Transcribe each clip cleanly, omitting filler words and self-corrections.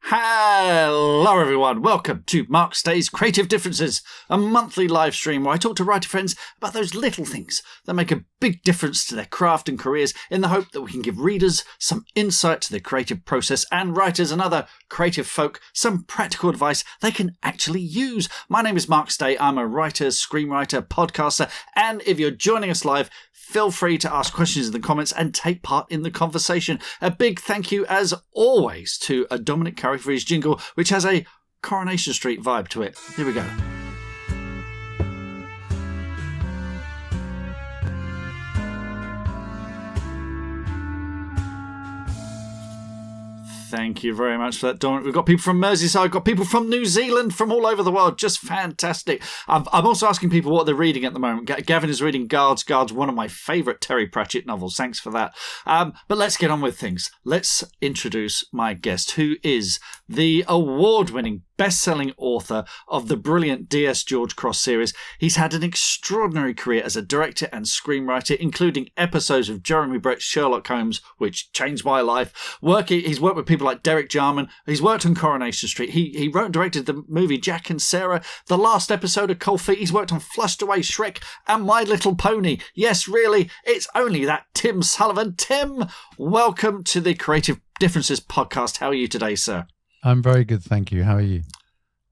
Hello everyone, welcome to Mark Stay's Creative Differences, a monthly live stream where I talk to writer friends about those little things that make a big difference to their craft and careers in the hope that we can give readers some insight to the creative process and writers and other creative folk some practical advice they can actually use. My name is Mark Stay, I'm a writer, screenwriter, podcaster, and if you're joining us live, feel free to ask questions in the comments and take part in the conversation. A big thank you, as always, to Dominic Currie for his jingle, which has a Coronation Street vibe to it. Here we go. Thank you very much for that, Dominic. We've got people from Merseyside, got people from New Zealand, from all over the world. Just fantastic. I'm also asking people what they're reading at the moment. Gavin is reading Guards, one of my favourite Terry Pratchett novels. Thanks for that. But let's get on with things. Let's introduce my guest, who is the award-winning best-selling author of the brilliant D.S. George Cross series. He's had an extraordinary career as a director and screenwriter, including episodes of Jeremy Brett's Sherlock Holmes, which changed my life. He's worked with people like Derek Jarman. He's worked on Coronation Street. He wrote and directed the movie Jack and Sarah, the last episode of Cold Feet. He's worked on Flushed Away, Shrek, and My Little Pony. Yes, really, it's only that Tim Sullivan. Tim, welcome to the Creative Differences podcast. How are you today, sir? I'm very good, thank you. How are you?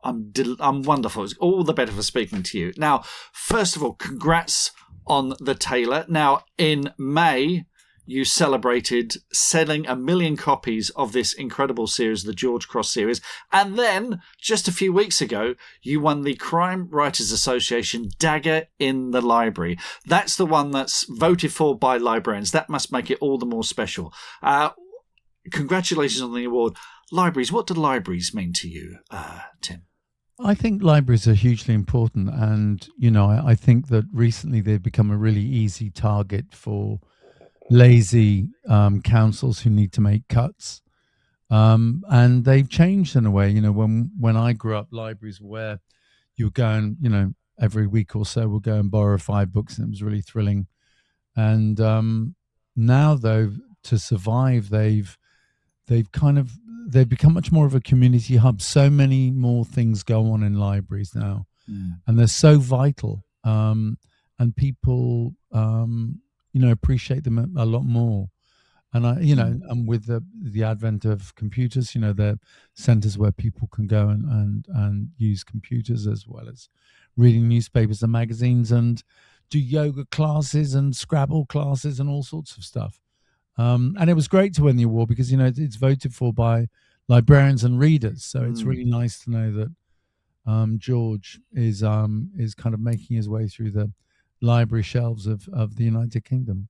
I'm wonderful. It's all the better for speaking to you. Now, first of all, congrats on the Tailor. Now, in May, you celebrated selling 1 million copies of this incredible series, the George Cross series. And then, just a few weeks ago, you won the Crime Writers Association Dagger in the Library. That's the one that's voted for by librarians. That must make it all the more special. Congratulations on the award. Libraries, what do libraries mean to you, Tim? I think libraries are hugely important, and I think that recently they've become a really easy target for lazy councils who need to make cuts, and they've changed in a way. When I grew up, libraries were where you would go and every week or so we'll go and borrow 5 books, and it was really thrilling. And now, though, to survive, they've become much more of a community hub. So many more things go on in libraries now, and they're so vital. And people, appreciate them a lot more. And and with the advent of computers, they're centres where people can go and use computers, as well as reading newspapers and magazines, and do yoga classes and Scrabble classes and all sorts of stuff. And it was great to win the award because it's voted for by librarians and readers, so it's really nice to know that George is kind of making his way through the library shelves of the United Kingdom.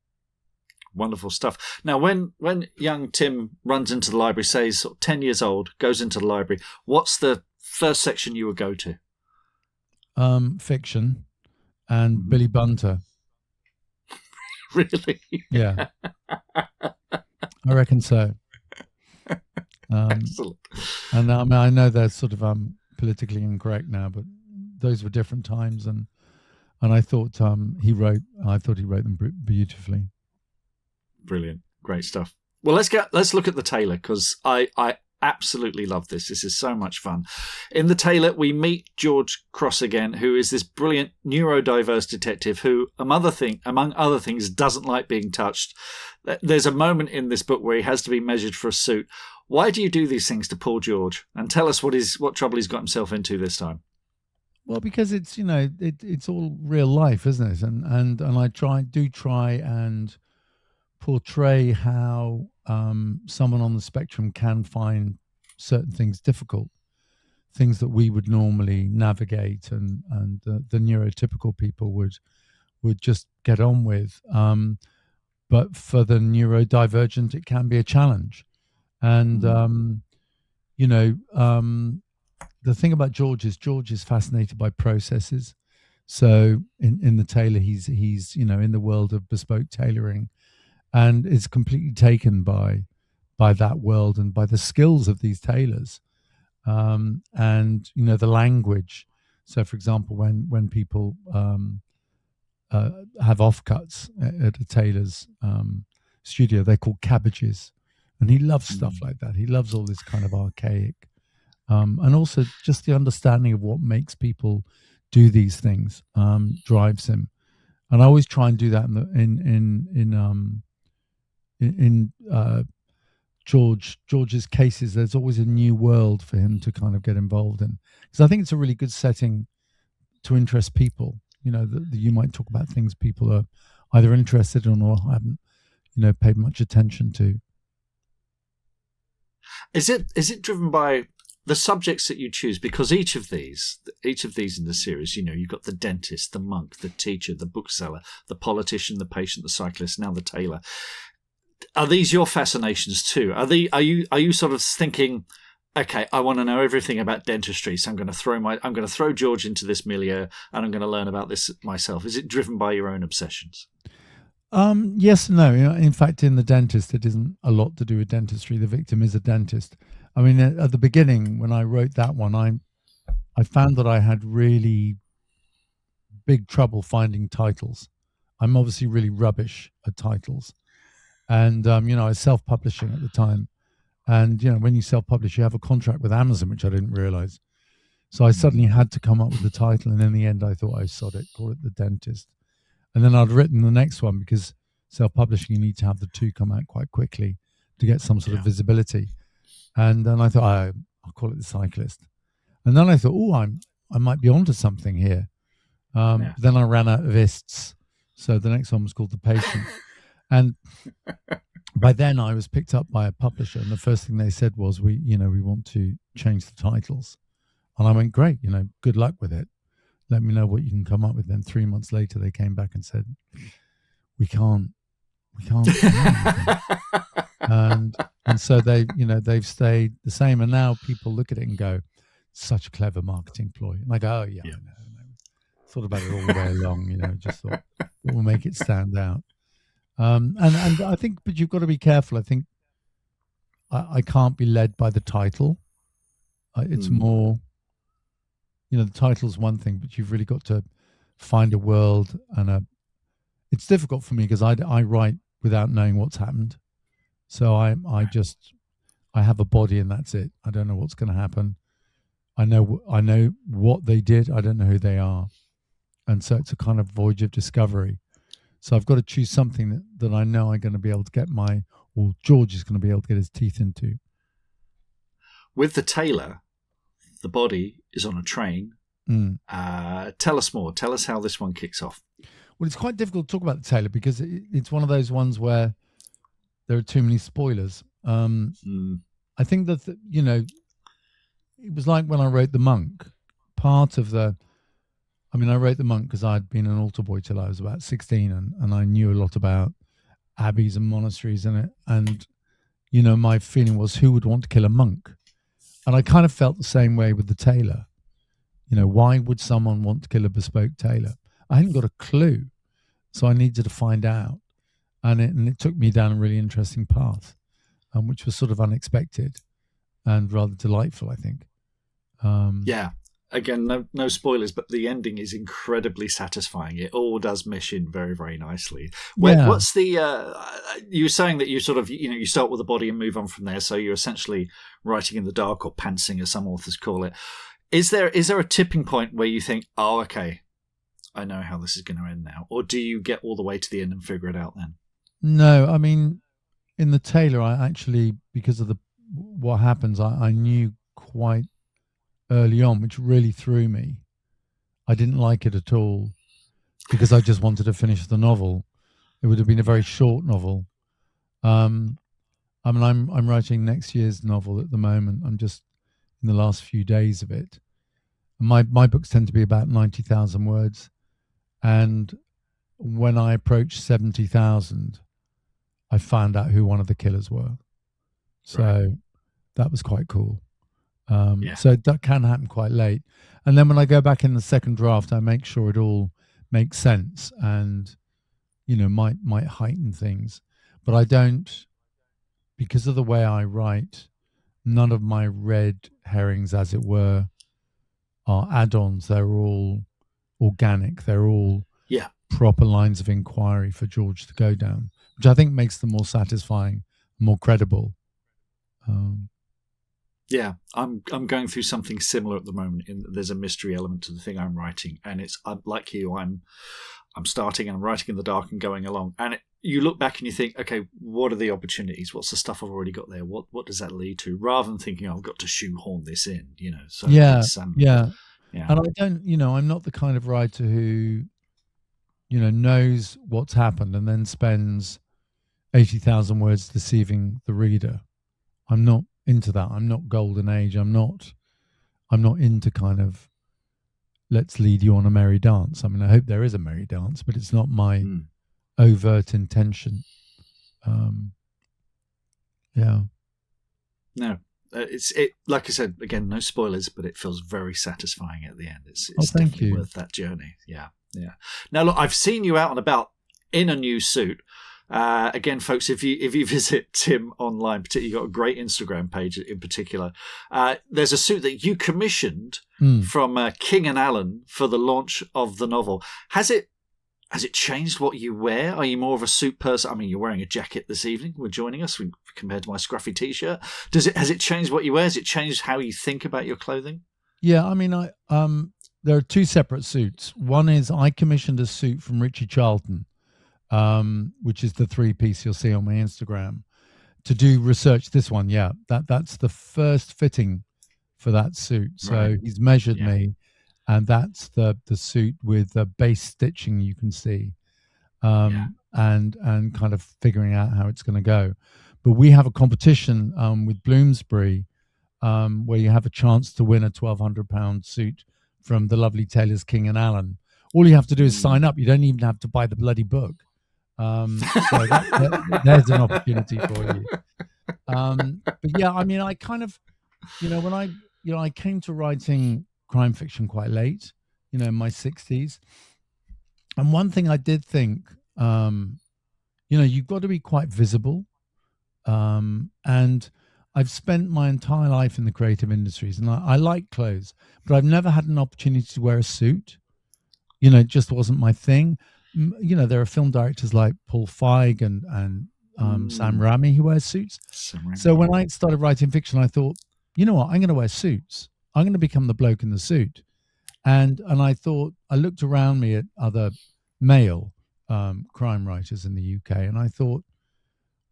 Wonderful stuff. Now, when young Tim runs into the library, say he's sort of 10 years old, goes into the library, what's the first section you would go to? Fiction and Billy Bunter. Really? Yeah. I reckon so. Excellent. And I know they're sort of politically incorrect now, but those were different times, and I thought he wrote them beautifully. Brilliant, great stuff. Well, let's look at the Tailor, because I absolutely love this. This is so much fun. In the Tailor, we meet George Cross again, who is this brilliant neurodiverse detective who, among other things, doesn't like being touched. There's a moment in this book where he has to be measured for a suit. Why do you do these things to poor George? And tell us what trouble he's got himself into this time. Well, because it's it's all real life, isn't it? And I try and portray how someone on the spectrum can find certain things difficult, things that we would normally navigate, and the neurotypical people would just get on with. But for the neurodivergent, it can be a challenge. And the thing about George is fascinated by processes. So in the Tailor, he's in the world of bespoke tailoring, and is completely taken by that world and by the skills of these tailors, and the language So, for example, when people have offcuts at a tailor's studio, they're called cabbages, and he loves stuff like that. He loves all this kind of archaic, and also just the understanding of what makes people do these things drives him. And I always try and do that in George's cases. There's always a new world for him to kind of get involved in, because I think it's a really good setting to interest people. That you might talk about things people are either interested in or haven't, paid much attention to. Is it driven by the subjects that you choose? Because each of these in the series, you've got the dentist, the monk, the teacher, the bookseller, the politician, the patient, the cyclist, now the tailor. Are these your fascinations too? Are you sort of thinking, okay, I want to know everything about dentistry, so I'm going to throw George into this milieu, and I'm going to learn about this myself? Is it driven by your own obsessions? Yes and no. In fact, in The Dentist, it isn't a lot to do with dentistry. The victim is a dentist. I mean, at the beginning, when I wrote that one, I found that I had really big trouble finding titles. I'm obviously really rubbish at titles. And, I was self-publishing at the time. And, when you self-publish, you have a contract with Amazon, which I didn't realize. So I suddenly had to come up with the title. And in the end, I thought, I sod it, call it The Dentist. And then I'd written the next one, because self-publishing, you need to have the two come out quite quickly to get some sort of visibility. And then I thought, I'll call it The Cyclist. And then I thought, I might be onto something here. Then I ran out of ists. So the next one was called The Patient. And by then I was picked up by a publisher, and the first thing they said was, we want to change the titles. And I went, great, good luck with it. Let me know what you can come up with. Then 3 months later, they came back and said, we can't. and so they've stayed the same. And now people look at it and go, such a clever marketing ploy. And I go, I know. Thought about it all the way along, just thought, what will make it stand out? And I think, but you've got to be careful. I think I can't be led by the title. It's more, the title's one thing, but you've really got to find a world, and it's difficult for me because I write without knowing what's happened. So I have a body, and that's it. I don't know what's going to happen. I know what they did. I don't know who they are. And so it's a kind of voyage of discovery. So I've got to choose something that I know I'm going to be able to get or George is going to be able to get his teeth into. With the tailor, the body is on a train. Tell us more. Tell us how this one kicks off. Well, it's quite difficult to talk about the tailor because it's one of those ones where there are too many spoilers. I think that, it was like when I wrote The Monk. I wrote The Monk because I'd been an altar boy till I was about 16, and I knew a lot about abbeys and monasteries in it. And, my feeling was, who would want to kill a monk? And I kind of felt the same way with the tailor. Why would someone want to kill a bespoke tailor? I hadn't got a clue. So I needed to find out. And it took me down a really interesting path, which was sort of unexpected and rather delightful, I think. Again, no spoilers, but the ending is incredibly satisfying. It all does mesh in very, very nicely. What's the? You were saying that you sort of, you start with the body and move on from there. So you're essentially writing in the dark, or pantsing, as some authors call it. Is there a tipping point where you think, oh, okay, I know how this is going to end now, or do you get all the way to the end and figure it out then? No, I mean, in the Tailor, I actually, because of what happens, I knew quite early on, which really threw me. I didn't like it at all because I just wanted to finish the novel. It would have been a very short novel. I'm writing next year's novel at the moment. I'm just in the last few days of it. And my books tend to be about 90,000 words. And when I approached 70,000, I found out who one of the killers were. So that was quite cool. So that can happen quite late. And then when I go back in the second draft, I make sure it all makes sense and, might heighten things. But I don't, because of the way I write, none of my red herrings, as it were, are add-ons. They're all organic. They're all Yeah. proper lines of inquiry for George to go down, which I think makes them more satisfying, more credible. Yeah, I'm going through something similar at the moment. There's a mystery element to the thing I'm writing, and it's like you. I'm starting and I'm writing in the dark and going along, and you look back and you think, okay, what are the opportunities? What's the stuff I've already got there? What does that lead to? Rather than thinking, I've got to shoehorn this in, So yeah. Yeah. And I don't, I'm not the kind of writer who, knows what's happened and then spends 80,000 words deceiving the reader. I'm not into that. I'm not golden age. I'm not into kind of, let's lead you on a merry dance. I mean, I hope there is a merry dance, but it's not my overt intention. Yeah. No, it's like I said, again, no spoilers, but it feels very satisfying at the end. It's definitely worth that journey. Yeah. Now, look, I've seen you out and about in a new suit. Again, folks, if you visit Tim online, particularly, you've got a great Instagram page in particular. There's a suit that you commissioned from King and Allen for the launch of the novel. Has it changed what you wear? Are you more of a suit person? I mean, you're wearing a jacket this evening. We're joining us compared to my scruffy T-shirt. Has it changed what you wear? Has it changed how you think about your clothing? Yeah, I mean, there are two separate suits. One is I commissioned a suit from Richie Charlton, which is the 3-piece you'll see on my Instagram, to do research. This one, yeah, that's the first fitting for that suit. So he's measured me, and that's the suit with the base stitching you can see, and kind of figuring out how it's going to go. But we have a competition with Bloomsbury where you have a chance to win a £1,200 suit from the lovely tailors King and Allen. All you have to do is sign up. You don't even have to buy the bloody book. So there's an opportunity for you. But yeah, I mean, I kind of, when I came to writing crime fiction quite late, in my 60s. And one thing I did think, you've got to be quite visible. And I've spent my entire life in the creative industries, and I like clothes, but I've never had an opportunity to wear a suit. It just wasn't my thing. There are film directors like Paul Feig and Sam Raimi who wear suits. So when I started writing fiction, I thought, you know what, I'm going to wear suits. I'm going to become the bloke in the suit. And I thought, I looked around me at other male crime writers in the UK, and I thought,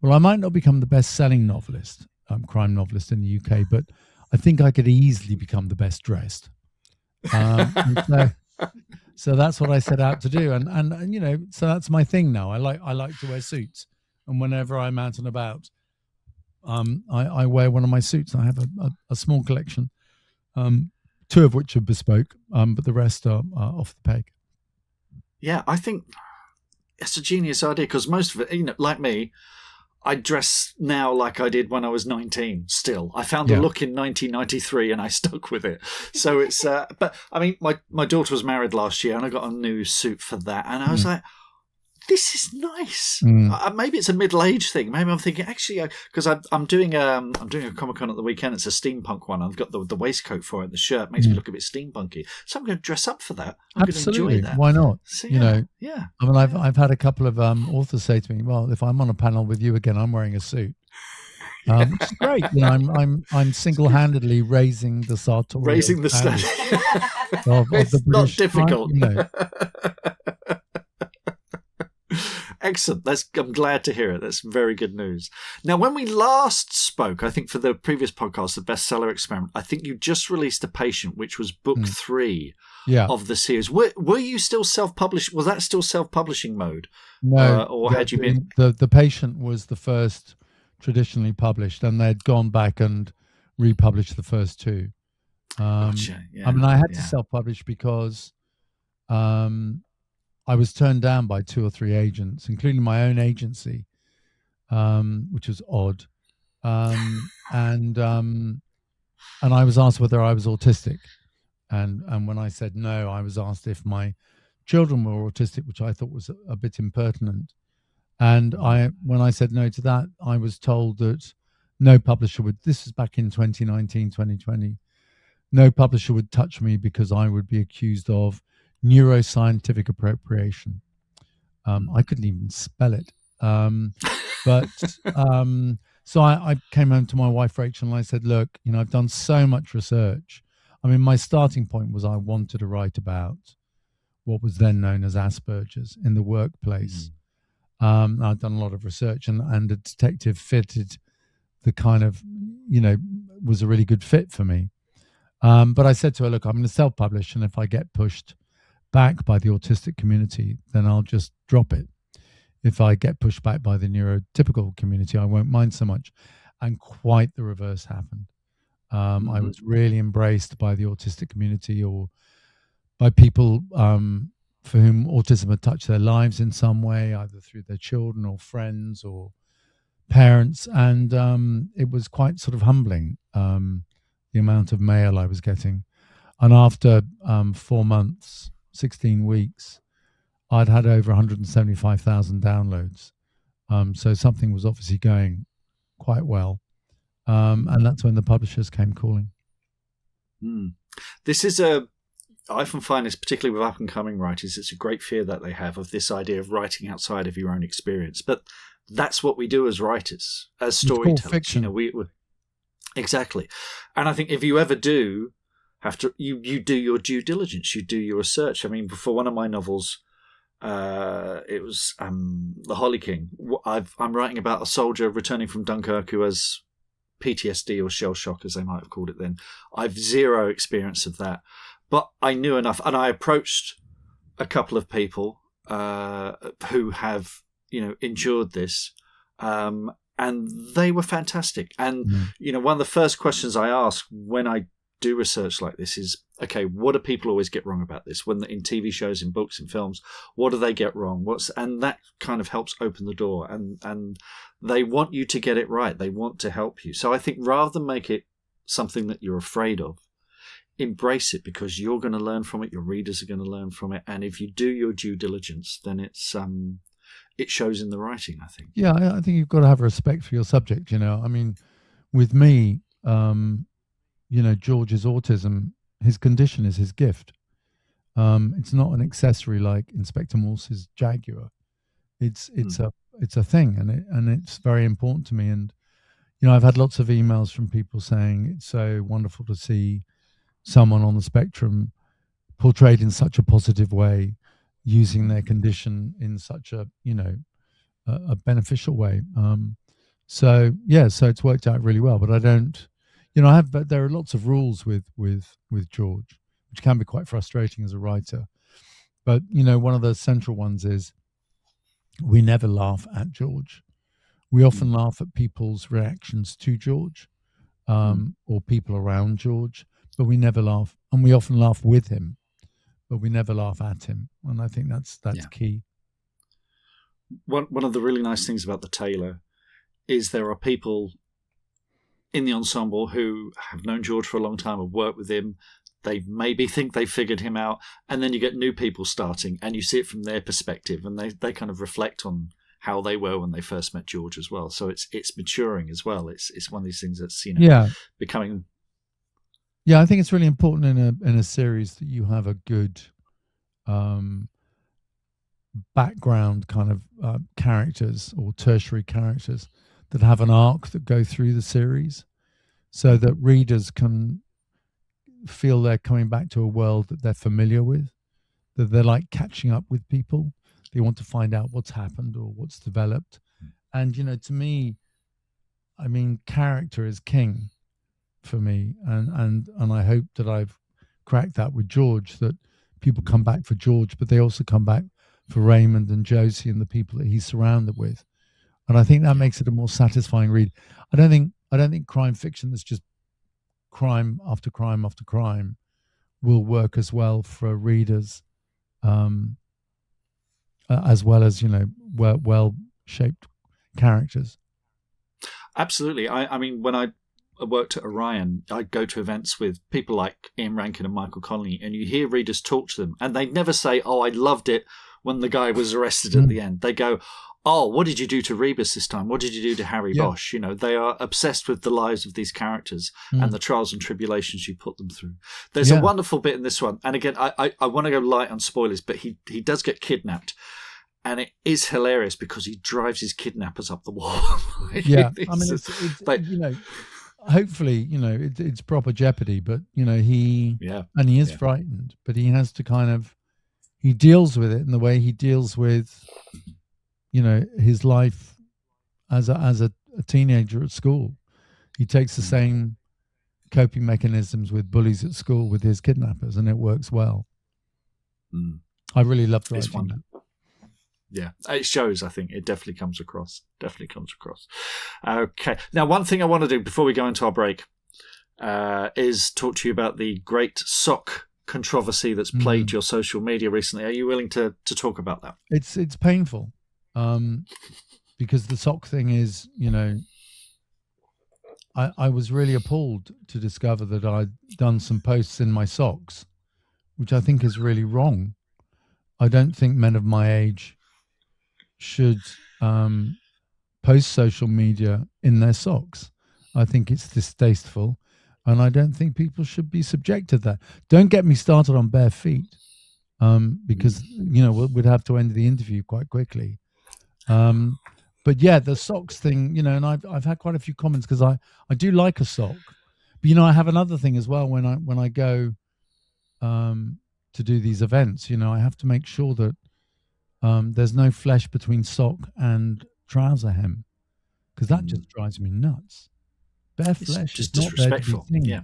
well, I might not become the best-selling novelist, crime novelist in the UK, but I think I could easily become the best dressed. So that's what I set out to do, and so that's my thing now. I like to wear suits, and whenever I'm out and about, I wear one of my suits. I have a small collection, 2 of which are bespoke, but the rest are off the peg. Yeah, I think it's a genius idea, because most of it, like me, I dress now like I did when I was 19 still. I found the look in 1993 and I stuck with it. So it's, but I mean, my daughter was married last year and I got a new suit for that. And I was like, this is nice. Maybe it's a middle-age thing. Maybe I'm thinking, actually, because I'm doing a Comic-Con at the weekend. It's a steampunk one. I've got the waistcoat for it. The shirt makes me look a bit steampunky. So I'm going to dress up for that. I'm going to enjoy that. Why not? So, I mean, I've had a couple of authors say to me, well, if I'm on a panel with you again, I'm wearing a suit. Which is great. I'm single-handedly raising the standard of it's the not British difficult. Excellent. I'm glad to hear it. That's very good news. Now, when we last spoke, I think for the previous podcast, the bestseller experiment, I think you just released A Patient, which was book 3 of the series. Were you still self-published? Was that still self-publishing mode? No. Or had you been? The Patient was the first traditionally published, and they'd gone back and republished the first 2. Gotcha. I mean, I had to self-publish because I was turned down by 2 or 3 agents, including my own agency, which was odd. And I was asked whether I was autistic. And when I said no, I was asked if my children were autistic, which I thought was a bit impertinent. And when I said no to that, I was told that no publisher would, this was back in 2019, 2020, no publisher would touch me because I would be accused of neuroscientific appropriation. I couldn't even spell it. But so I came home to my wife, Rachel, and I said, look, I've done so much research. I mean, my starting point was I wanted to write about what was then known as Asperger's in the workplace. I'd done a lot of research, and a detective fitted the kind of, was a really good fit for me. But I said to her, look, I'm going to self-publish, and if I get pushed back by the autistic community, then I'll just drop it. If I get pushed back by the neurotypical community, I won't mind so much. And quite the reverse happened. I was really embraced by the autistic community, or by people for whom autism had touched their lives in some way, either through their children or friends or parents. And it was quite sort of humbling, the amount of mail I was getting. And after 4 months, 16 weeks, I'd had over 175,000 downloads. So something was obviously going quite well. And that's when the publishers came calling. This is I often find this, particularly with up-and-coming writers, it's a great fear that they have of this idea of writing outside of your own experience. But that's what we do as writers, as storytellers. It's fiction. We exactly. And I think if you ever do have to, you do your due diligence, you do your research. I mean, before one of my novels, it was The Holly King. I'm writing about a soldier returning from Dunkirk who has PTSD or shell shock, as they might have called it then. I've zero experience of that. But I knew enough, and I approached a couple of people who have, endured this, and they were fantastic. And, one of the first questions I ask when I do research like this is, okay, what do people always get wrong about this? When in TV shows, in books, in films, what do they get wrong? And that kind of helps open the door, and they want you to get it right. They want to help you. So I think rather than make it something that you're afraid of, embrace it, because you're going to learn from it. Your readers are going to learn from it. And if you do your due diligence, then it shows in the writing, I think. Yeah, I think you've got to have respect for your subject. I mean, with me, George's autism, his condition is his gift. It's not an accessory like Inspector Morse's Jaguar. It's a thing, and it's very important to me. And I've had lots of emails from people saying it's so wonderful to see someone on the spectrum portrayed in such a positive way, using their condition in such a a beneficial way. So it's worked out really well. But I don't, but there are lots of rules with George, which can be quite frustrating as a writer. But one of the central ones is we never laugh at George. We often laugh at people's reactions to George, or people around George. But we never laugh, and we often laugh with him, but we never laugh at him. And I think that's key. One of the really nice things about the Tailor is there are people in the ensemble who have known George for a long time, have worked with him. They maybe think they figured him out, and then you get new people starting, and you see it from their perspective, and they kind of reflect on how they were when they first met George as well. So it's maturing as well. It's one of these things that's becoming. Yeah, I think it's really important in a series that you have a good background kind of characters or tertiary characters that have an arc that go through the series, so that readers can feel they're coming back to a world that they're familiar with, that they're like catching up with people. They want to find out what's happened or what's developed. And, to me, I mean, character is king for me. And I hope that I've cracked that with George, that people come back for George, but they also come back for Raymond and Josie and the people that he's surrounded with. And I think that makes it a more satisfying read. I don't think crime fiction that's just crime after crime after crime will work as well for readers, as well as well-shaped characters. Absolutely. I mean, when I worked at Orion, I'd go to events with people like Ian Rankin and Michael Connelly, and you hear readers talk to them, and they'd never say, "Oh, I loved it when the guy was arrested at the end." They go, what did you do to Rebus this time? What did you do to Harry Bosch? You know, they are obsessed with the lives of these characters and the trials and tribulations you put them through. There's a wonderful bit in this one. And again, I want to go light on spoilers, but he does get kidnapped. And it is hilarious because he drives his kidnappers up the wall. Yeah, I mean, it's like, you know, hopefully, you know, it's proper jeopardy, but, you know, he is frightened, but he has to kind of, he deals with it in the way he deals with, you know, his life as a teenager at school. He takes the same coping mechanisms with bullies at school with his kidnappers, and it works well. I really loved writing that. Yeah, it shows, I think. It definitely comes across. Okay. Now, one thing I want to do before we go into our break is talk to you about the great sock controversy that's plagued your social media recently. Are you willing to talk about that? It's painful because the sock thing is, you know, I was really appalled to discover that I'd done some posts in my socks, which I think is really wrong. I don't think men of my age should post social media in their socks. I think it's distasteful, and I don't think people should be subject to that. Don't get me started on bare feet, because, you know, we'd have to end the interview quite quickly. But yeah, the socks thing, you know, and I've had quite a few comments because I do like a sock, but, you know, I have another thing as well when I go to do these events. You know, I have to make sure that there's no flesh between sock and trouser hem, because that just drives me nuts. Bare flesh just is not disrespectful. Yeah.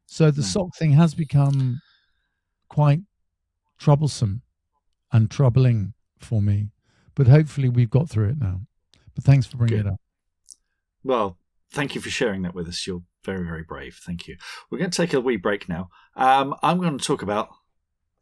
So the sock thing has become quite troublesome and troubling for me, but hopefully we've got through it now. But thanks for bringing it up. Well, thank you for sharing that with us. You're very, very brave. Thank you. We're going to take a wee break now. I'm going to talk about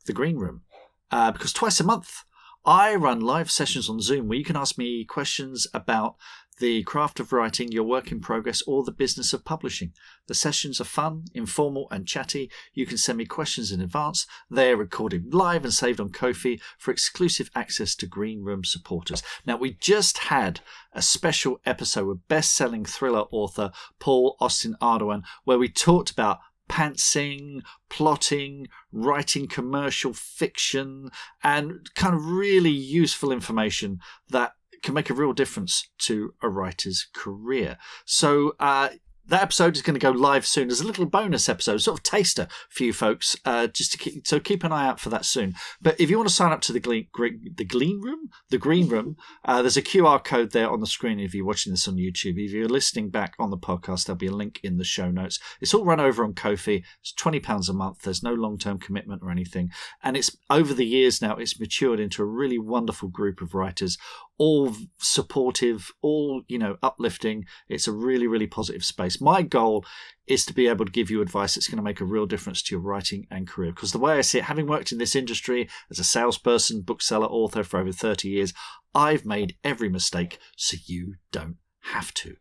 the green room, because twice a month I run live sessions on Zoom where you can ask me questions about the craft of writing, your work in progress, or the business of publishing. The sessions are fun, informal, and chatty. You can send me questions in advance. They are recorded live and saved on Ko-fi for exclusive access to Green Room supporters. Now, we just had a special episode with best-selling thriller author Paul Austin Ardoin, where we talked about pantsing, plotting, writing commercial fiction, and kind of really useful information that can make a real difference to a writer's career. So that episode is going to go live soon. There's a little bonus episode, sort of taster for you folks, just to keep an eye out for that soon. But if you want to sign up to the Green Room, there's a QR code there on the screen if you're watching this on YouTube. If you're listening back on the podcast, there'll be a link in the show notes. It's all run over on Ko-fi. It's £20 a month. There's no long-term commitment or anything. And it's over the years now, it's matured into a really wonderful group of writers, all supportive, all, you know, uplifting. It's a really, really positive space. My goal is to be able to give you advice that's going to make a real difference to your writing and career. Because the way I see it, having worked in this industry as a salesperson, bookseller, author for over 30 years, I've made every mistake so you don't have to.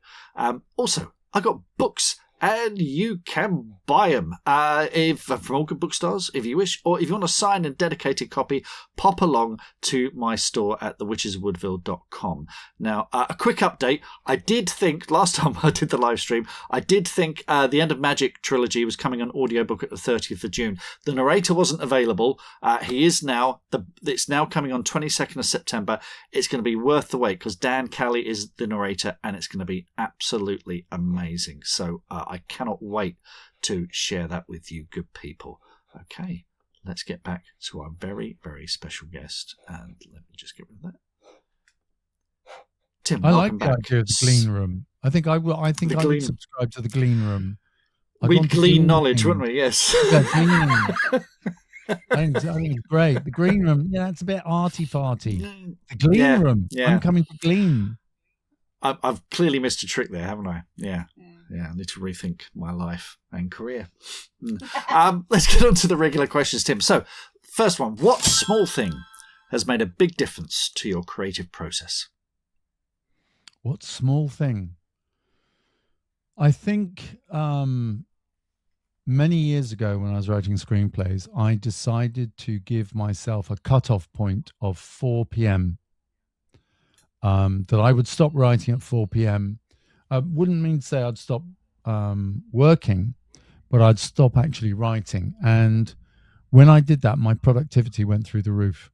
Also, I got books, and you can buy them from all good bookstores if you wish, or if you want a signed and dedicated copy, pop along to my store at thewitchesofwoodville.com. Now, a quick update. I did think, last time I did the live stream, I did think the End of Magic trilogy was coming on audiobook at the 30th of June. The narrator wasn't available. He is now. It's now coming on 22nd of September. It's going to be worth the wait because Dan Kelly is the narrator, and it's going to be absolutely amazing. So I cannot wait to share that with you, good people. Okay, let's get back to our very, very special guest. And let me just get rid of that. Tim, I like welcome back. the idea of the Glean Room. I think I would subscribe to the Glean Room. We'd glean knowledge, wouldn't we? Yes. Yeah, I think it's great. The Green Room, yeah, it's a bit arty-farty. The Glean Room. Yeah. I'm coming to glean. I've clearly missed a trick there, haven't I? Yeah. I need to rethink my life and career. Let's get on to the regular questions, Tim. So, first one, what small thing has made a big difference to your creative process? What small thing? I think many years ago when I was writing screenplays, I decided to give myself a cutoff point of 4 p.m. that I would stop writing at 4 p.m. I wouldn't mean to say I'd stop working, but I'd stop actually writing. And when I did that, my productivity went through the roof.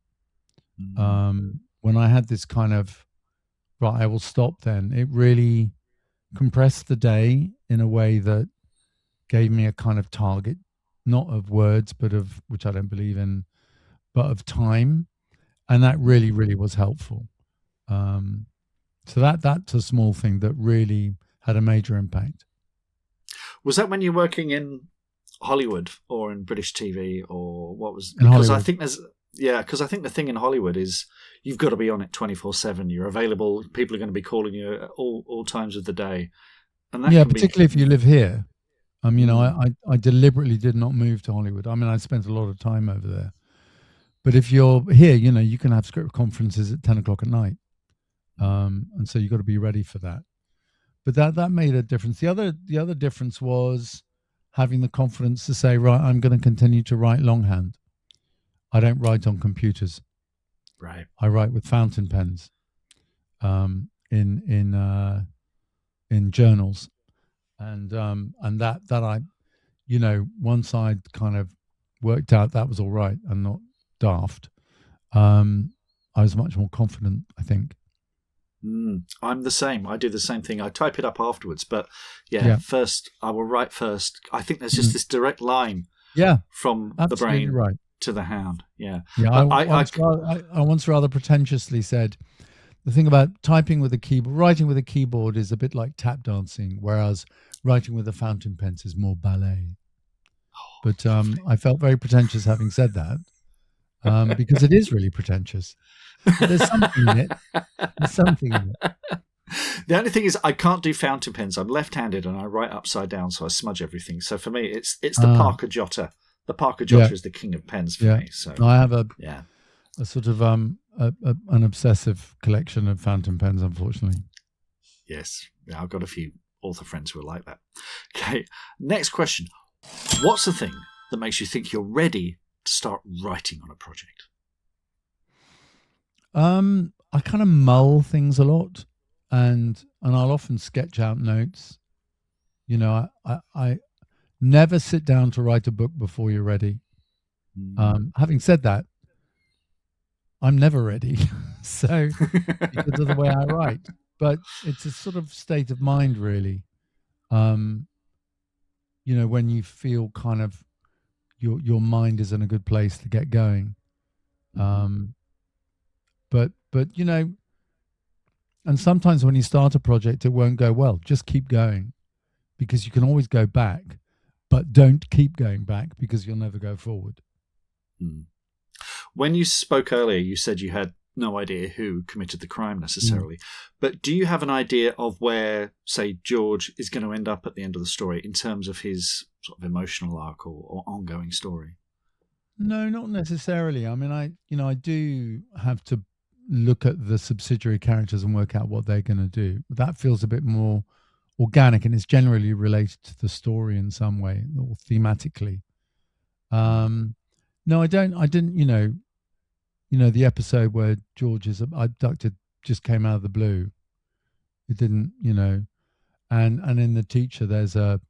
When I had this kind of, right, I will stop then, it really compressed the day in a way that gave me a kind of target, not of words, but of, which I don't believe in, but of time. And that really, really was helpful. So that's a small thing that really had a major impact. Was that when you're working in Hollywood or in British TV, or what was? In Because Hollywood. I think because I think the thing in Hollywood is you've got to be on it 24/7. You're available. People are going to be calling you at all times of the day, and that can particularly if you live here. You know, Mm. I deliberately did not move to Hollywood. I mean, I spent a lot of time over there. But if you're here, you know, you can have script conferences at 10 o'clock at night. And so you've got to be ready for that. But that made a difference. The other difference was having the confidence to say, right, I'm going to continue to write longhand. I don't write on computers. Right. I write with fountain pens in journals. And that I, you know, once I'd kind of worked out that was all right and not daft, I was much more confident, I think. I'm the same. I do the same thing. I type it up afterwards, but first I will write first. I think there's just this direct line from the brain to the hand. Yeah. I once rather pretentiously said, the thing about typing with a keyboard, writing with a keyboard is a bit like tap dancing, whereas writing with a fountain pen is more ballet. But I felt very pretentious having said that, because it is really pretentious. But there's something in it. There's something in it. The only thing is I can't do fountain pens. I'm left-handed and I write upside down, so I smudge everything. So for me, it's the Parker Jotter. The Parker Jotter is the king of pens for me. So I have a sort of an obsessive collection of fountain pens, unfortunately. Yes, I've got a few author friends who are like that. Okay, next question. What's the thing that makes you think you're ready to start writing on a project? I kind of mull things a lot, and I'll often sketch out notes. You know, I never sit down to write a book before you're ready. Having said that, I'm never ready, so because of the way I write. But it's a sort of state of mind, really. You know, when you feel kind of your mind is in a good place to get going. But you know, and sometimes when you start a project, it won't go well. Just keep going, because you can always go back, but don't keep going back because you'll never go forward. When you spoke earlier, you said you had no idea who committed the crime necessarily, but do you have an idea of where, say, George is going to end up at the end of the story in terms of his sort of emotional arc or ongoing story? No, not necessarily. I mean, I do have to look at the subsidiary characters and work out what they're going to do. That feels a bit more organic, and it's generally related to the story in some way or thematically. No, I didn't. You know, the episode where George is abducted just came out of the blue. It didn't, you know, and in The Teacher, there's a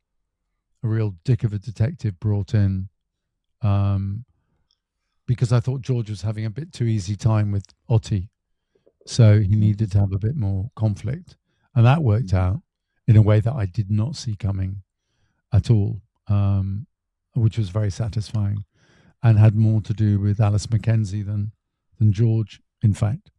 real dick of a detective brought in, because I thought George was having a bit too easy time with Otti, so he needed to have a bit more conflict, and that worked out in a way that I did not see coming at all, which was very satisfying, and had more to do with Alice Mackenzie than George, in fact.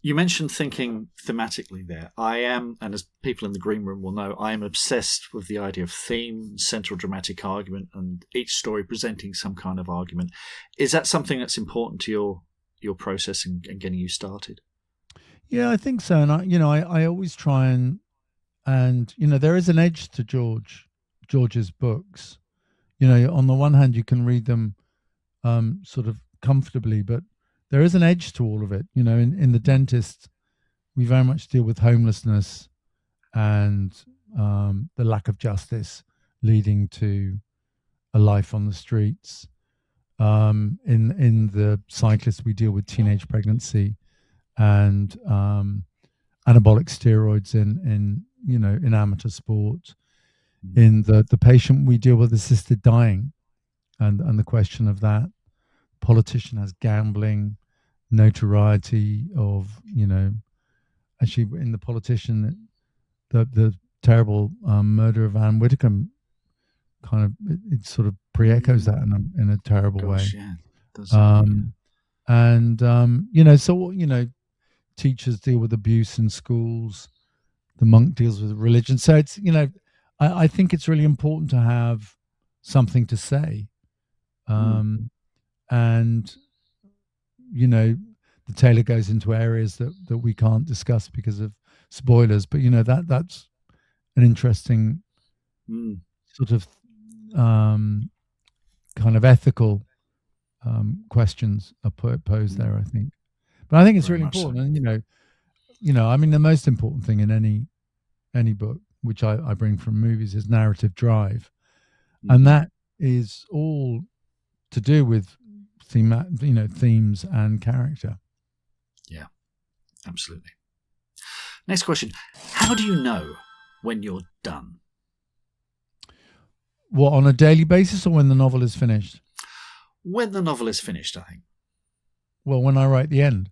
You mentioned thinking thematically there. I am, and as people in the green room will know, I am obsessed with the idea of theme, central dramatic argument, and each story presenting some kind of argument. Is that something that's important to your process and getting you started? Yeah, I think so. And I always try and there is an edge to George's books. You know, on the one hand, you can read them sort of comfortably, but there is an edge to all of it. You know, in The Dentist, we very much deal with homelessness and the lack of justice leading to a life on the streets. In the cyclists, we deal with teenage pregnancy and anabolic steroids in amateur sport. In the patient, we deal with assisted dying and the question of that. Politician has gambling, notoriety of, actually in the politician, the terrible murder of Anne Widdecombe kind of it sort of pre-echoes that in a terrible way. Yeah. Does, Teachers deal with abuse in schools, the monk deals with religion. So it's, I think it's really important to have something to say. And the Tailor goes into areas that we can't discuss because of spoilers, but that's an interesting sort of kind of ethical questions are posed there, I think. But I think it's really important. So. And I mean, the most important thing in any book, which I bring from movies, is narrative drive, and that is all to do with themes and character. Yeah, absolutely. Next question: how do you know when you're done? What, on a daily basis, or when the novel is finished? When the novel is finished, I think. Well, when I write the end.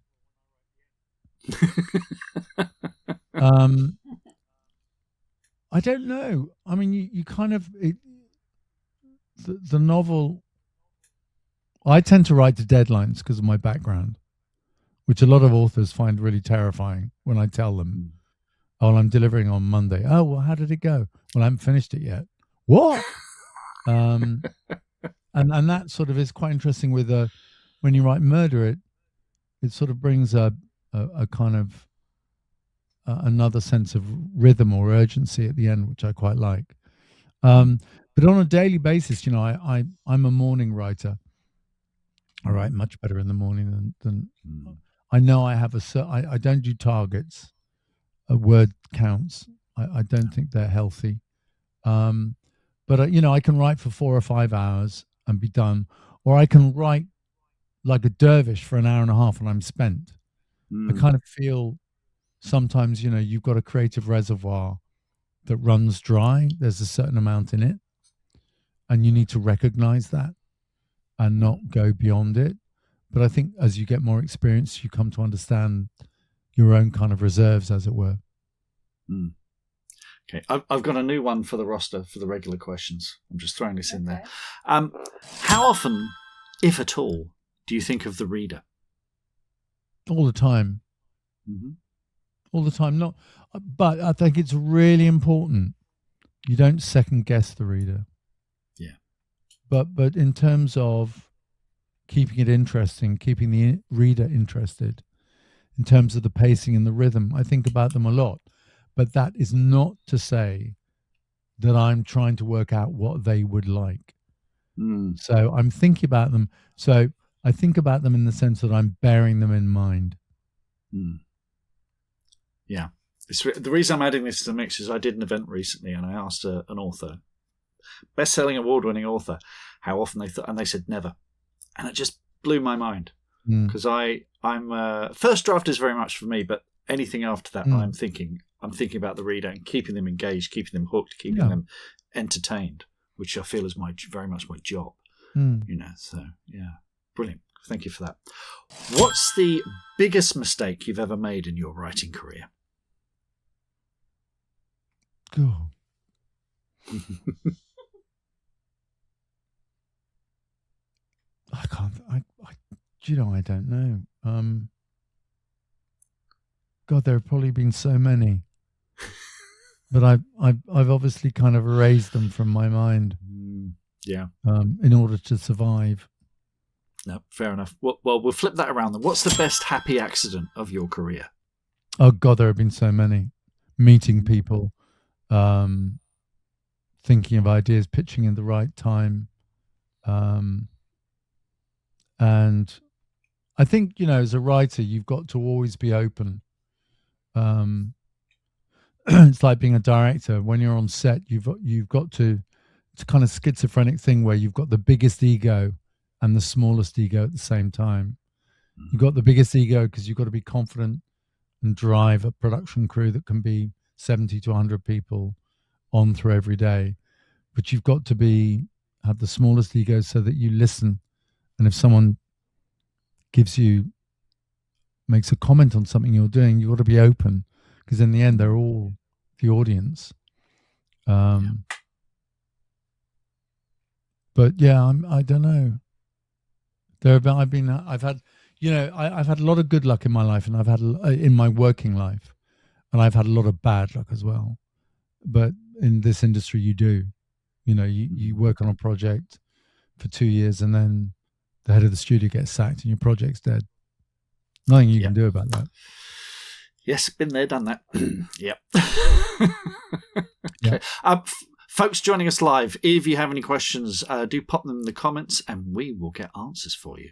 I don't know. I mean, you kind of the novel. I tend to write to deadlines because of my background, which a lot of authors find really terrifying when I tell them, "Oh, I'm delivering on Monday." Oh, well, how did it go? Well, I haven't finished it yet. What? And that sort of is quite interesting with when you write murder, it sort of brings a kind of another sense of rhythm or urgency at the end, which I quite like. But on a daily basis, I'm a morning writer. I write much better in the morning than I know. I have I don't do targets, word counts. I don't think they're healthy. But I can write for 4 or 5 hours and be done, or I can write like a dervish for an hour and a half and I'm spent. I kind of feel sometimes, you've got a creative reservoir that runs dry. There's a certain amount in it, and you need to recognize that and not go beyond it. But I think as you get more experience, you come to understand your own kind of reserves, as it were. Okay, I've got a new one for the roster for the regular questions. I'm just throwing this in there. How often, if at all, do you think of the reader? All the time. All the time. But I think it's really important you don't second guess the reader. Yeah. But in terms of keeping it interesting, keeping the reader interested, in terms of the pacing and the rhythm, I think about them a lot. But that is not to say that I'm trying to work out what they would like. So I'm thinking about them. So I think about them in the sense that I'm bearing them in mind. Yeah. The reason I'm adding this to the mix is I did an event recently and I asked an author, best-selling award-winning author, how often they thought, and they said never. And it just blew my mind because I'm first draft is very much for me, but anything after that, I'm thinking about the reader and keeping them engaged, keeping them hooked, keeping them entertained, which I feel is very much my job. So yeah, brilliant. Thank you for that. What's the biggest mistake you've ever made in your writing career? Go. I can't. I don't know. God, there have probably been so many, but I've obviously kind of erased them from my mind. Yeah. In order to survive. No, fair enough. Well, we'll flip that around then. What's the best happy accident of your career? Oh God, there have been so many. Meeting people, thinking of ideas, pitching in the right time, and I think as a writer, you've got to always be open. It's like being a director. When you're on set, you've got to. It's a kind of schizophrenic thing where you've got the biggest ego and the smallest ego at the same time. You've got the biggest ego because you've got to be confident and drive a production crew that can be 70 to 100 people on through every day. But you've got to have the smallest ego so that you listen. And if someone makes a comment on something you're doing, you've got to be open, because in the end, they're all the audience. But yeah, I don't know. I've had a lot of good luck in my life, and I've had in my working life, and I've had a lot of bad luck as well. But in this industry, you work on a project for 2 years, and then the head of the studio gets sacked, and your project's dead. Nothing you can do about that. Yes, been there, done that. Yep. Okay. Folks joining us live, if you have any questions, do pop them in the comments and we will get answers for you.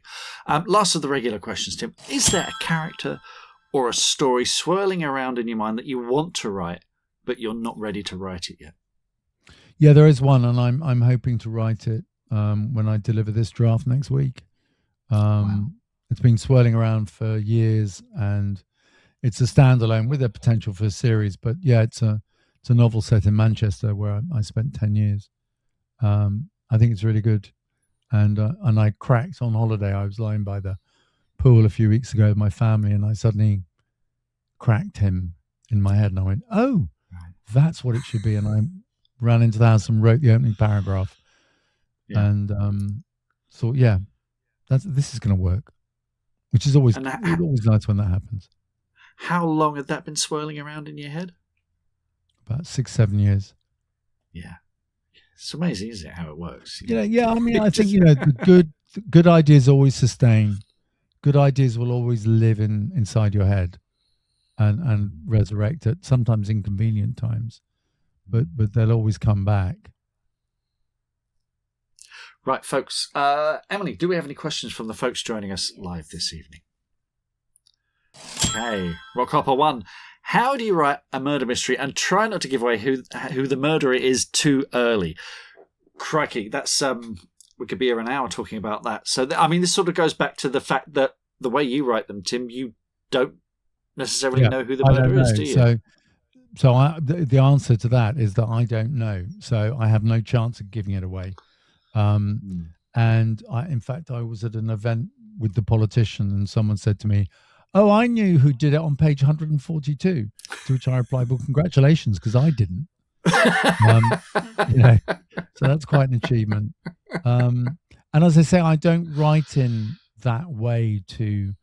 Last of the regular questions, Tim. Is there a character or a story swirling around in your mind that you want to write, but you're not ready to write it yet? Yeah, there is one, and I'm hoping to write it when I deliver this draft next week. Wow. It's been swirling around for years, and it's a standalone with a potential for a series. But yeah, it's a novel set in Manchester where I spent 10 years. I think it's really good. And I cracked on holiday. I was lying by the pool a few weeks ago with my family, and I suddenly cracked him in my head. And I went, oh, that's what it should be. And I ran into the house and wrote the opening paragraph. Yeah. And thought, yeah, this is going to work, which is always nice when that happens. How long had that been swirling around in your head? About 6-7 years. Yeah. It's amazing, isn't it, how it works? Yeah. I mean, I think, the good ideas always sustain. Good ideas will always live inside your head and resurrect at sometimes inconvenient times, but they'll always come back. Right, folks. Emily, do we have any questions from the folks joining us live this evening? Okay. Rock Hopper 1. How do you write a murder mystery and try not to give away who the murderer is too early? Crikey, that's we could be here an hour talking about that. So, this sort of goes back to the fact that the way you write them, Tim, you don't necessarily know who the murderer is, do you? So the answer to that is that I don't know. So I have no chance of giving it away. And in fact, I was at an event with the politician, and someone said to me, "Oh, I knew who did it on page 142." To which I replied, "Well, congratulations, because I didn't." So that's quite an achievement. And as I say, I don't write in that way to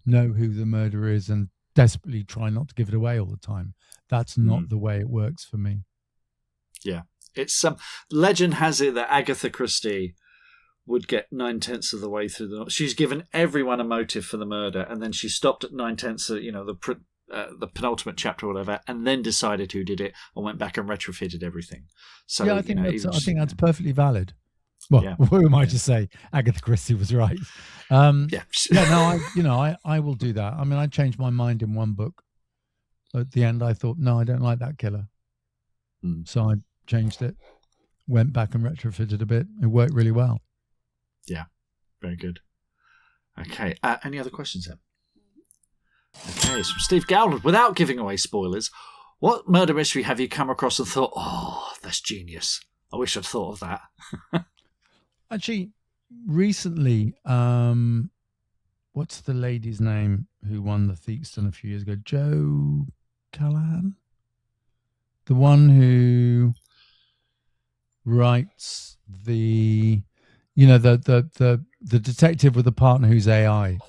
know who the murderer is and desperately try not to give it away all the time. That's not the way it works for me. Yeah, it's legend has it that Agatha Christie would get 9/10 of the way through the. She's given everyone a motive for the murder, and then she stopped at 9/10, the penultimate chapter or whatever, and then decided who did it and went back and retrofitted everything. So yeah, I think that's perfectly valid. Well, who am I to say Agatha Christie was right? I will do that. I mean, I changed my mind in one book. At the end, I thought, no, I don't like that killer. So I changed it, went back and retrofitted a bit. It worked really well. Yeah, very good. Okay, any other questions then? Okay, so Steve Gowland, without giving away spoilers, what murder mystery have you come across and thought, oh, that's genius? I wish I'd thought of that. Actually, recently, what's the lady's name who won the Theakston a few years ago? Jo Callahan? The one who writes the detective with the partner who's AI.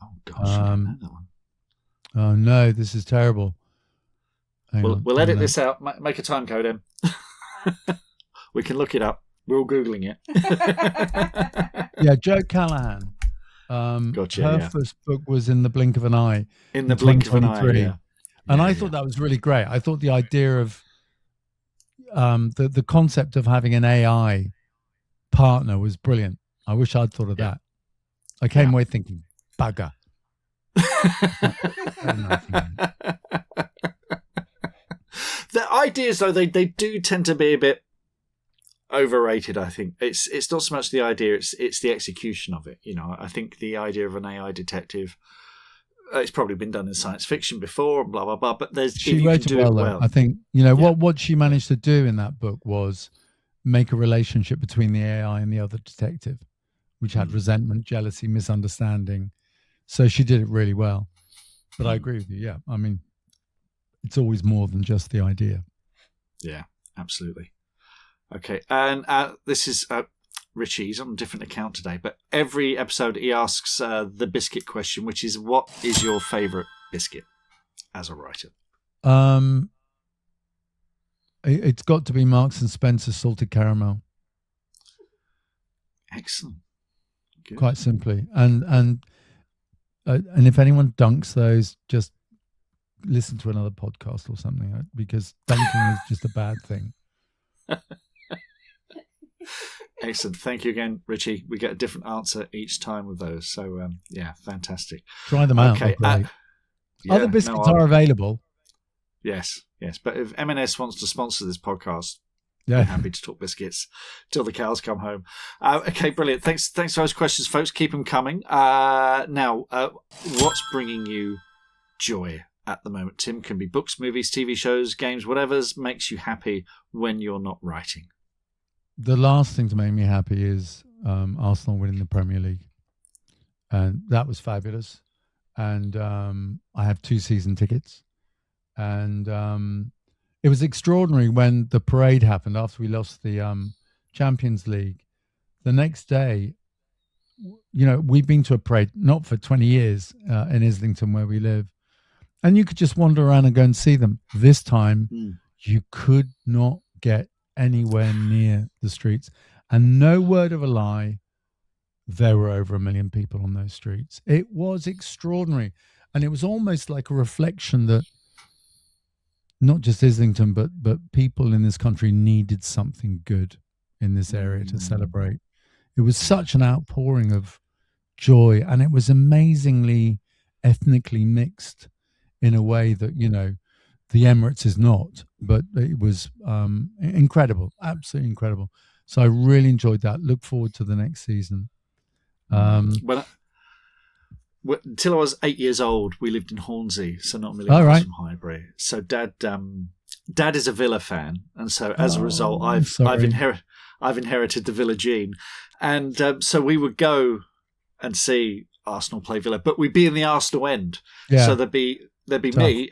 Oh gosh, I don't know that one. Oh no, this is terrible. We'll edit this out. Make a time code in. We can look it up. We're all Googling it. Yeah, Jo Callahan. Gotcha. Her first book was In the Blink of an Eye. In the Blink of an Eye. Yeah. And I thought that was really great. I thought the idea of the concept of having an AI partner was brilliant. I wish I'd thought of that. I came away thinking, bugger. The ideas, though, they do tend to be a bit overrated. I think it's not so much the idea; it's the execution of it. I think the idea of an AI detective. It's probably been done in science fiction before, blah blah blah. But she wrote it well, though. I think what she managed to do in that book was make a relationship between the AI and the other detective, which had resentment, jealousy, misunderstanding. So she did it really well. But I agree with you. Yeah, I mean, it's always more than just the idea. Yeah, absolutely. Okay, and this is. Richie, he's on a different account today, but every episode he asks the biscuit question, which is, what is your favourite biscuit as a writer? It's got to be Marks and Spencer's salted caramel. Excellent. Good. Quite simply. And if anyone dunks those, just listen to another podcast or something, because dunking is just a bad thing. Excellent. Thank you again, Richie. We get a different answer each time with those. So, yeah, fantastic. Try them out. Okay. Other biscuits are available. Yes. But if M&S wants to sponsor this podcast, we're happy to talk biscuits till the cows come home. Okay, brilliant. Thanks for those questions, folks. Keep them coming. Now, what's bringing you joy at the moment, Tim? Can be books, movies, TV shows, games, whatever makes you happy when you're not writing. The last thing to make me happy is Arsenal winning the Premier League. And that was fabulous. And I have 2 season tickets. And it was extraordinary when the parade happened after we lost the Champions League. The next day, we've been to a parade, not for 20 years, in Islington where we live. And you could just wander around and go and see them. This time, you could not get anywhere near the streets, and no word of a lie, there were over 1 million people on those streets. It was extraordinary, and it was almost like a reflection that not just Islington, but people in this country needed something good in this area to celebrate. It was such an outpouring of joy, and it was amazingly ethnically mixed in a way that the Emirates is not, but it was incredible, absolutely incredible. So I really enjoyed that. Look forward to the next season. Until I was 8 years old, we lived in Hornsey, so not a million miles from Highbury. So Dad is a Villa fan, and so as a result, I've inherited the Villa gene, and so we would go and see Arsenal play Villa, but we'd be in the Arsenal end. Yeah. So there'd be tough. Me,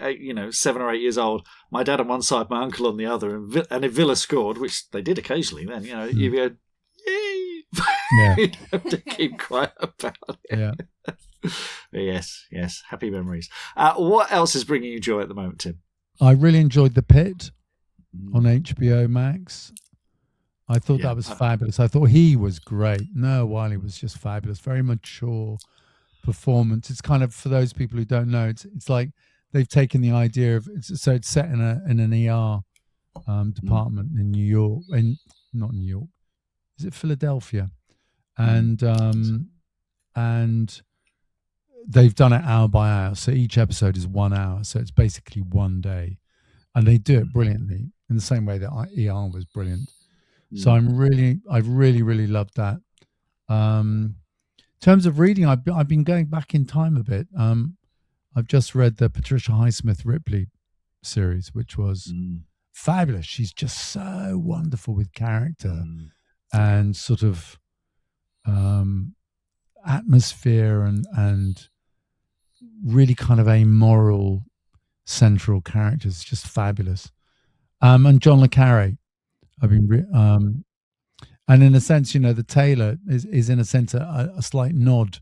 7 or 8 years old, my dad on one side, my uncle on the other, and if Villa scored, which they did occasionally, then you go, yay! You have to keep quiet about it. Yeah. Yes, happy memories. What else is bringing you joy at the moment, Tim? I really enjoyed The Pit on HBO Max. I thought that was fabulous. I thought he was great. Noah Wiley was just fabulous. Very mature performance. It's kind of, for those people who don't know, it's like they've taken the idea of it's set in an ER department in New York, and not New York, is it Philadelphia? And they've done it hour by hour, so each episode is 1 hour, so it's basically one day, and they do it brilliantly in the same way that ER was brilliant. So I've really loved that. In terms of reading, I've been going back in time a bit. I've just read the Patricia Highsmith Ripley series, which was fabulous. She's just so wonderful with character and sort of atmosphere and really kind of amoral central characters. Just fabulous. And John le Carre. I've been, and in a sense, the Tailor is in a sense a slight nod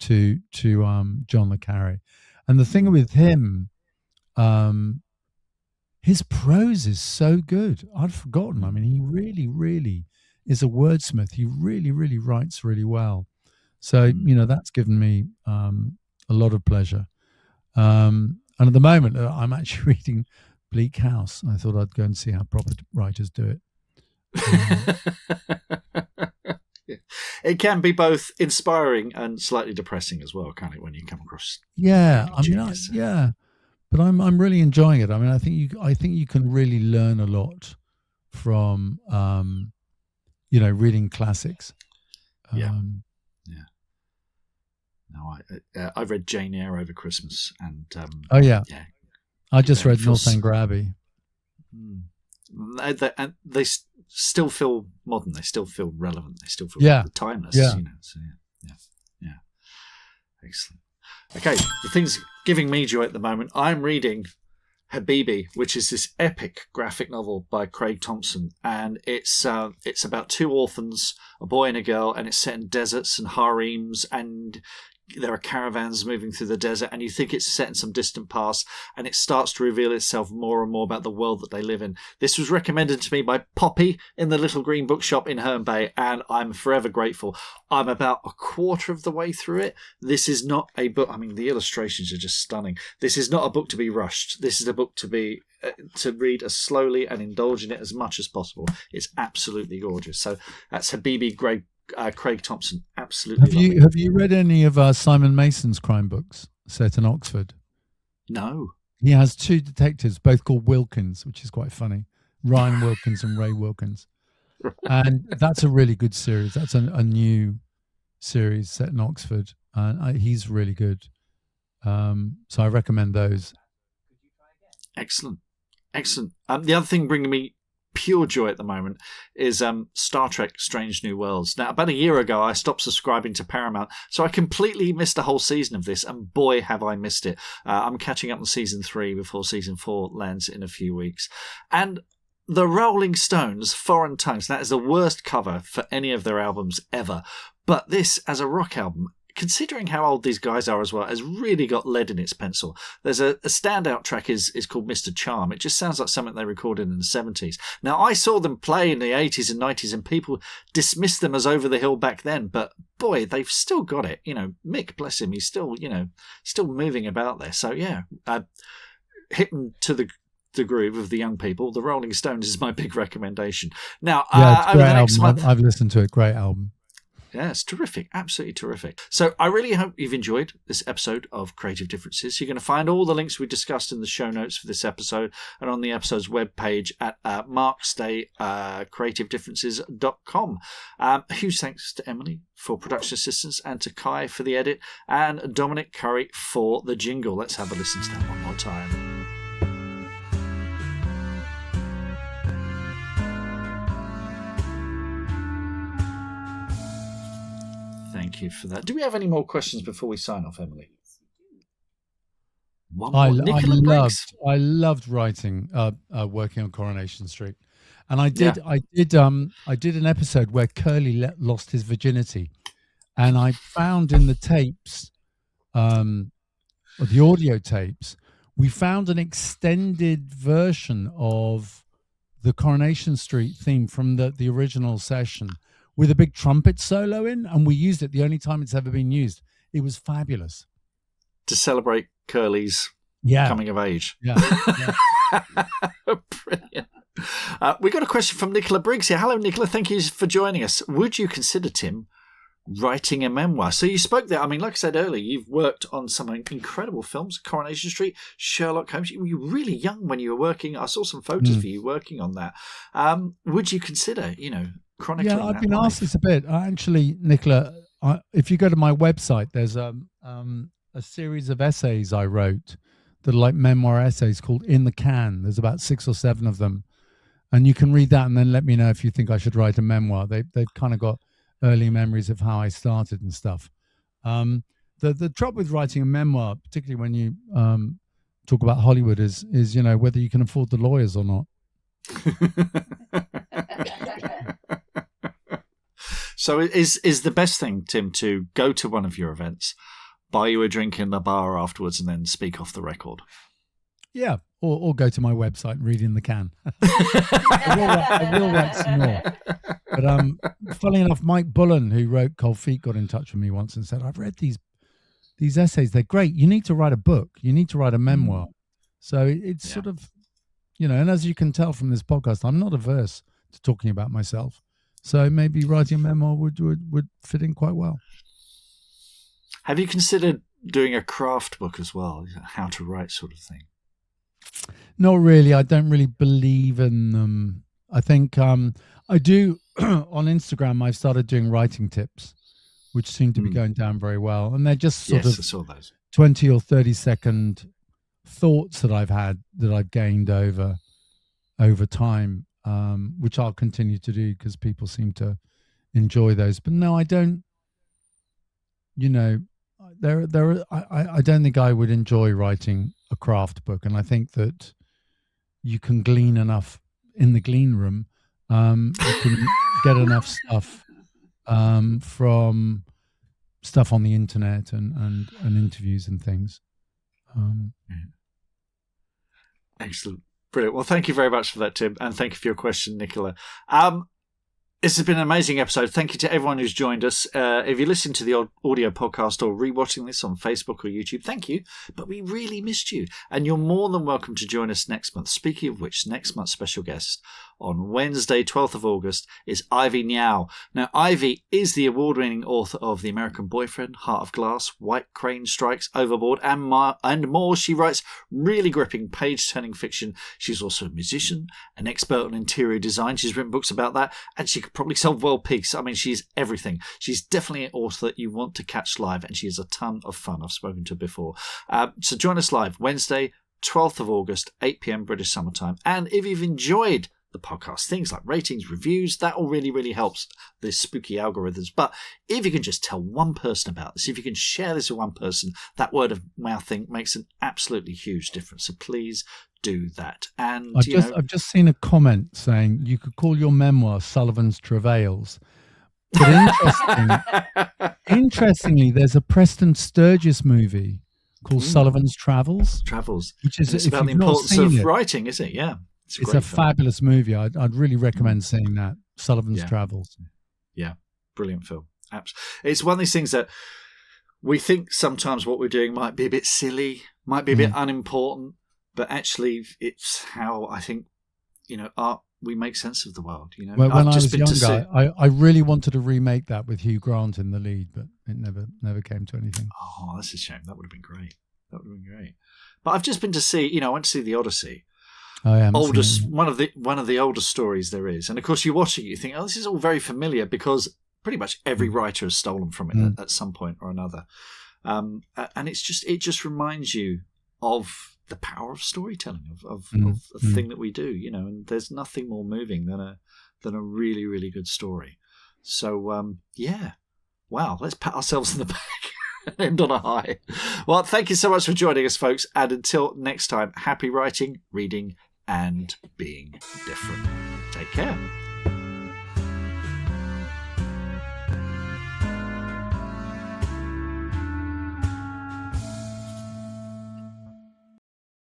to John le Carre. And the thing with him, his prose is so good. I'd forgotten. I mean, he really, really is a wordsmith. He really, really writes really well. So, that's given me a lot of pleasure. And at the moment, I'm actually reading Bleak House. I thought I'd go and see how proper writers do it. It can be both inspiring and slightly depressing as well, can't it? When you come across, but I'm really enjoying it. I mean, I think you can really learn a lot from reading classics. Yeah. No, I read Jane Eyre over Christmas, and I just read Northanger Abbey. They still feel modern. They still feel relevant. They still feel timeless. Yeah. So excellent. Okay, the thing's giving me joy at the moment. I'm reading Habibi, which is this epic graphic novel by Craig Thompson, and it's about two orphans, a boy and a girl, and it's set in deserts and harems, and there are caravans moving through the desert, and you think it's set in some distant past, and it starts to reveal itself more and more about the world that they live in. This was recommended to me by Poppy in the Little Green Bookshop in Herne Bay, and I'm forever grateful. I'm about a quarter of the way through it. This is not a book. I mean, the illustrations are just stunning. This is not a book to be rushed. This is a book to read as slowly and indulge in it as much as possible. It's absolutely gorgeous. So that's Habibi, Craig Thompson. Absolutely. Have you read any of Simon Mason's crime books set in Oxford? No. He has two detectives, both called Wilkins, which is quite funny. Ryan Wilkins and Ray Wilkins. And that's a really good series. That's a new series set in Oxford. And he's really good. So I recommend those. Excellent. The other thing bringing me pure joy at the moment is Star Trek Strange New Worlds. Now, about a year ago, I stopped subscribing to Paramount, so I completely missed a whole season of this, and boy, have I missed it. I'm catching up on season 3 before season 4 lands in a few weeks. And the Rolling Stones, Foreign Tongues, that is the worst cover for any of their albums ever. But this, as a rock album, considering how old these guys are as well, has really got lead in its pencil. There's a standout track is called Mr. Charm. It just sounds like something they recorded in the 70s. Now, I saw them play in the 80s and 90s, and people dismissed them as over the hill back then, but boy, they've still got it. Mick, bless him, he's still moving about there. So hit them to the groove of the young people. The Rolling Stones is my big recommendation. Now, it's a great album. I've listened to it. Great album. Yeah, it's terrific. Absolutely terrific. So I really hope you've enjoyed this episode of Creative Differences. You're going to find all the links we discussed in the show notes for this episode and on the episode's webpage at markstay.creativedifferences.com. Huge thanks to Emily for production assistance, and to Kai for the edit, and Dominic Currie for the jingle. Let's have a listen to that one more time. Thank you for that. Do we have any more questions before we sign off, Emily? One more. I loved writing, working on Coronation Street, and I did an episode where Currie lost his virginity, and I found in the tapes, or the audio tapes, we found an extended version of the Coronation Street theme from the original session, with a big trumpet solo in, and we used it the only time it's ever been used. It was fabulous. To celebrate Curley's coming of age. Yeah. Brilliant. We got a question from Nicola Briggs here. Hello, Nicola. Thank you for joining us. Would you consider, Tim, writing a memoir? So you spoke there. I mean, like I said earlier, you've worked on some incredible films, Coronation Street, Sherlock Holmes. You were really young when you were working. I saw some photos for you working on that. Would you consider, chronicling I've that been life? asked this a bit. Actually, Nicola, if you go to my website, there's a series of essays I wrote that are like memoir essays called In the Can. There's about 6 or 7 of them. And you can read that and then let me know if you think I should write a memoir. They've kind of got early memories of how I started and stuff. The trouble with writing a memoir, particularly when you talk about Hollywood, is whether you can afford the lawyers or not. So is the best thing, Tim, to go to one of your events, buy you a drink in the bar afterwards, and then speak off the record? Yeah, or go to my website and read In the Can. I will write some more. But funnily enough, Mike Bullen, who wrote Cold Feet, got in touch with me once and said, I've read these essays. They're great. You need to write a book. You need to write a memoir. So it's sort of, and as you can tell from this podcast, I'm not averse to talking about myself. So maybe writing a memoir would fit in quite well. Have you considered doing a craft book as well, how to write sort of thing? Not really. I don't really believe in them I think I do on Instagram. I've started doing writing tips, which seem to be going down very well, and they're just sort I of saw those 20 or 30-second thoughts that I've had that I've gained over time, which I'll continue to do because people seem to enjoy those. But no, I don't. You know, I don't think I would enjoy writing a craft book, and I think that you can glean enough in the glean room. You can get enough stuff from stuff on the internet and interviews and things. Excellent. Brilliant. Well, thank you very much for that, Tim, and thank you for your question, Nicola. This has been an amazing episode. Thank you to everyone who's joined us. If you're listening to the audio podcast or rewatching this on Facebook or YouTube, thank you. But we really missed you. And you're more than welcome to join us next month. Speaking of which, next month's special guest on Wednesday, 12th of August, is Ivy Niao. Now, Ivy is the award-winning author of The American Boyfriend, Heart of Glass, White Crane Strikes, Overboard, and more. She writes really gripping, page-turning fiction. She's also a musician, an expert on interior design. She's written books about that, and she could probably sell world peace. I mean, she's everything. She's definitely an author that you want to catch live, and she is a ton of fun. I've spoken to her before. So join us live Wednesday, 12th of August, 8 p.m. British summertime. And if you've enjoyed the podcast, things like ratings, reviews, that all really, really helps the spooky algorithms. But if you can just tell one person about this, if you can share this with one person, that word of mouth thing makes an absolutely huge difference. So please do that. And I've just seen a comment saying you could call your memoir Sullivan's Travails. But interestingly, there's a Preston Sturges movie called Sullivan's Travels, which is about the importance of writing, is it? Yeah. It's a fabulous movie. I'd really recommend seeing that, Sullivan's Travels. Yeah, brilliant film. It's one of these things that we think sometimes what we're doing might be a bit silly, might be a bit unimportant, but actually it's how I think, art, we make sense of the world. When I was younger, I really wanted to remake that with Hugh Grant in the lead, but it never came to anything. Oh, that's a shame. That would have been great. But I've just been to see, I went to see The Odyssey. One of the oldest stories there is, and of course you watch it, you think, oh, this is all very familiar because pretty much every writer has stolen from it at some point or another, and it just reminds you of the power of storytelling, of the thing that we do, and there's nothing more moving than a really, really good story. So wow, let's pat ourselves in the back. End on a high. Well, thank you so much for joining us, folks, and until next time, happy writing, reading, and being different. Take care.